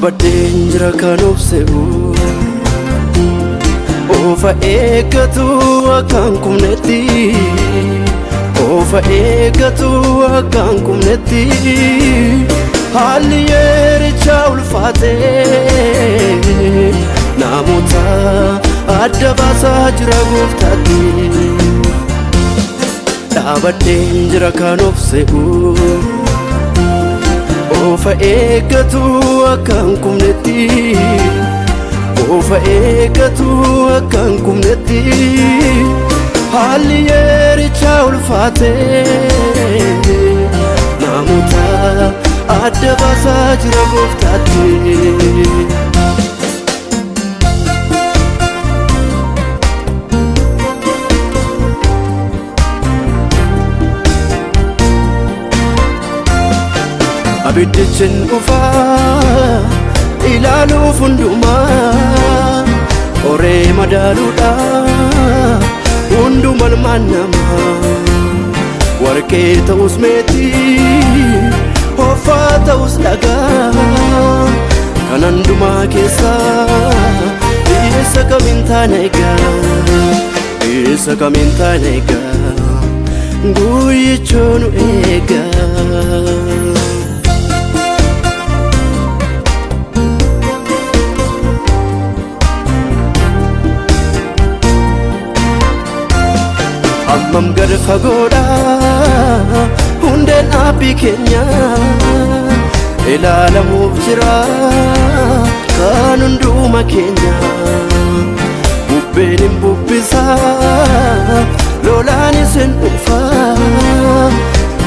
Dhaabadheen jira kan obse'u Ofa eeggatu akkaan kumnetti Ofa eeggatu akkaan kumnetti Haalli yeerichaa ulfaatee Namoota adda baasaa jira gooftaatti Dhaabadheen jira kan obse'u Ofa eeggatu akkaan kumnetti Ofa eeggatu akkaan kumnetti Haalli yeerichaa ulfaatee Namoota adda baasaa jira gooftaatti Abiddichen dhufaa ilaaluuf hundumaa Qoree madaaluudha hundumaan namaa Warqee ta'us meetii hoofaa ta'us dhagaa Kan hundumaa keessaa isa kamiin taane egaa Isa kamiin taane egaa Guyyichoonu eegaa Hammam gad fagoodha hundeen dhaabbii keenya Ilaalamuuf jira kan hunduma keenya Bubbeen hin bubbisaa lolaanis hin dhufaa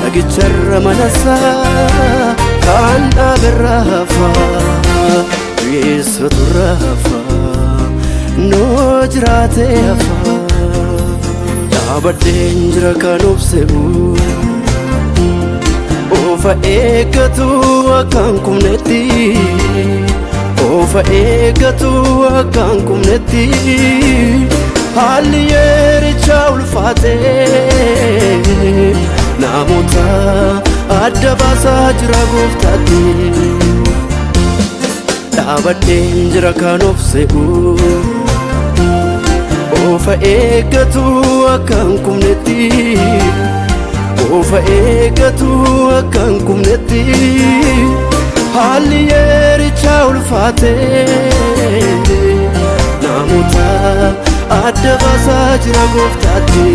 Dhagicharra manasaa kan dhaaberra hafaa Yeessuuturra hafaa noo jiraatee hafaa Dhaabadheen jira kan obse'u Ofa eeggatu akkaan kumnetti Ofa eeggatu akkaan kumnetti Haalli yeerichaa ulfaatee Namoota adda baasaa jira gooftaatti Dhaabadheen jira kan obse'u Ofa eeggatu akkaan kumnetti Ofa eeggatu akkaan kumnetti Haalli yeerichaa ulfaatee Namoota adda baasaa jira gooftaatti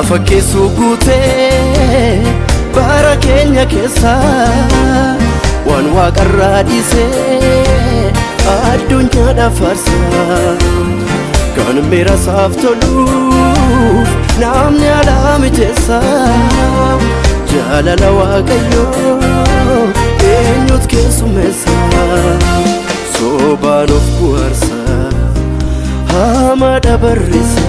Fakkeessuu guutee bara keenya keessa Waan waaqarraa dhiisee addunyaadhaaf faarsaa Kan miirasaaf toluuf namni alaa mijeessa Jaalala Waaqayyoo eenyutu keessummeessa Sobaan of bu'aarsa hamaadha barreessa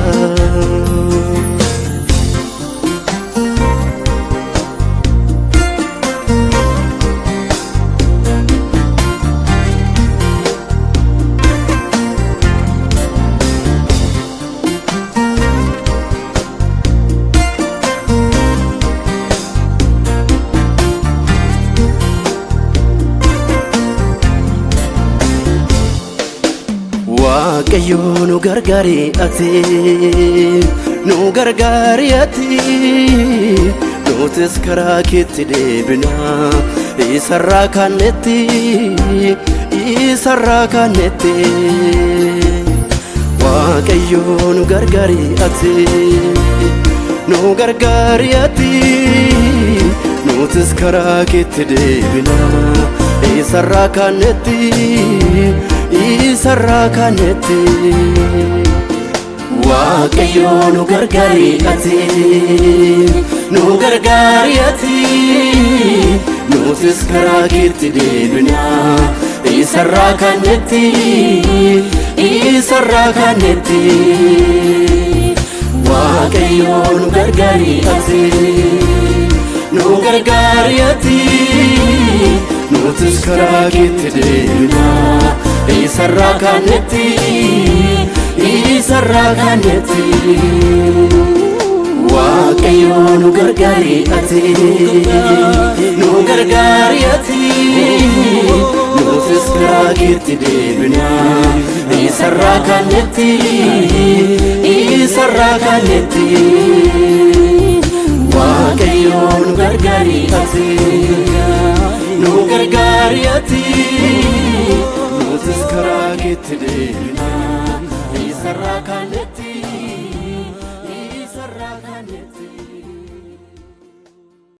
Waaqayyoo nu gargaari ati nu gargaari ati Nutis karaa keetti deebina isarraa kaanetti Waaqayyoo nu gargaari ati nu gargaari ati Nutis karaa keetti deebina isarraa kaanetti Waaqayyoo nu gargaari ati nu gargaari ati Nutis karaa keetti deebina isarraa kaanetti Waaqayyoo nu gargaari ati nu gargaari ati Nutis karaa keetti deebina isarraa kanetti Waaqayyo nu gargaari ati nu gargaari ati nutis karaa keetti deebina isarraa kanetti Waaqayyo nu gargaari ati nu gargaari ati nutis karaa keetti deebina